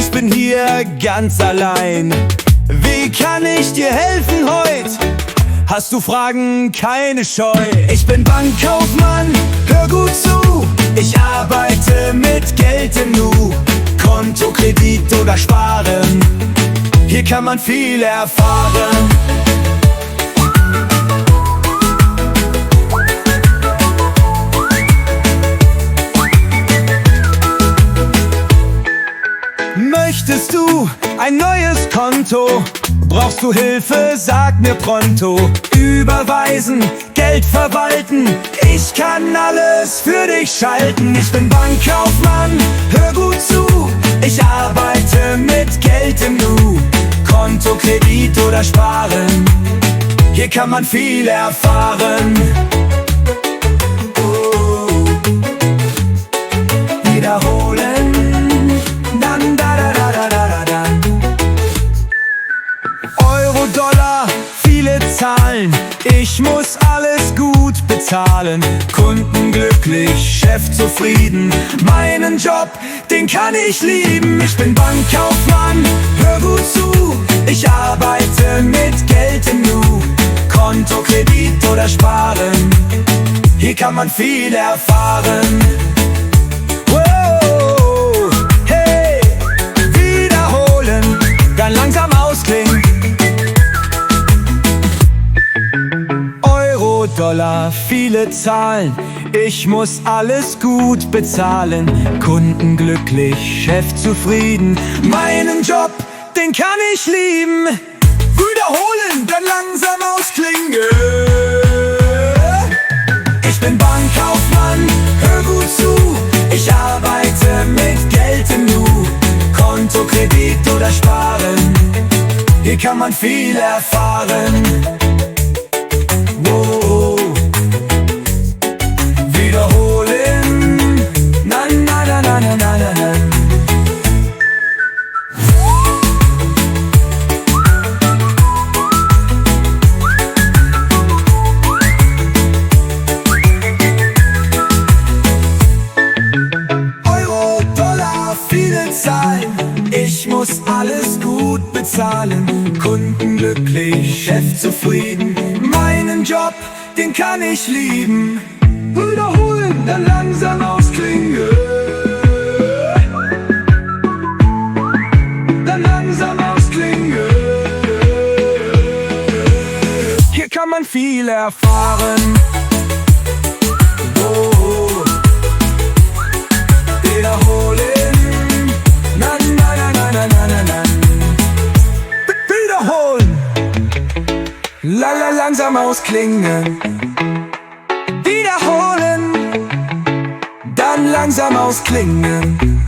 Ich bin hier ganz allein. Wie kann ich dir helfen heut? Hast du Fragen? Keine Scheu. Ich bin Bankkaufmann, hör gut zu. Ich arbeite mit Geld im Nu. Konto, Kredit oder Sparen, hier kann man viel erfahren. Möchtest du ein neues Konto? Brauchst du Hilfe? Sag mir pronto. Überweisen, Geld verwalten, ich kann alles für dich schalten. Ich bin Bankkaufmann, hör gut zu. Ich arbeite mit Geld im Nu. Konto, Kredit oder Sparen, hier kann man viel erfahren. Wiederholen. Euro, Dollar, viele Zahlen, ich muss alles gut bezahlen. Kunden glücklich, Chef zufrieden, meinen Job, den kann ich lieben. Ich bin Bankkaufmann, hör gut zu. Ich arbeite mit Geld im Nu. Konto, Kredit oder Sparen, hier kann man viel erfahren. Wow, hey, wiederholen, dann langsam ausklingen. Euro, Dollar, viele Zahlen, ich muss alles gut bezahlen. Kunden glücklich, Chef zufrieden, meinen Job, den kann ich lieben. Wiederholen, dann langsam ausklingen. Ich bin Bankkaufmann, hör gut zu. Ich arbeite mit Geld im Nu. Konto, Kredit oder Sparen, hier kann man viel erfahren. Wow. Wiederholen. Na, na, na, na, na, na, na. Euro, Dollar, viele Zahlen, ich muss alles gut bezahlen. Kunden glücklich, Chef zufrieden, meinen Job, den kann ich lieben. Wiederholen, dann langsam ausklingen. Dann langsam ausklingen. Hier kann man viel erfahren. Oh, wiederholen. Na, na, na, na, na, na, na, na. Wiederholen. Langsam ausklingen. Wiederholen. Dann langsam ausklingen.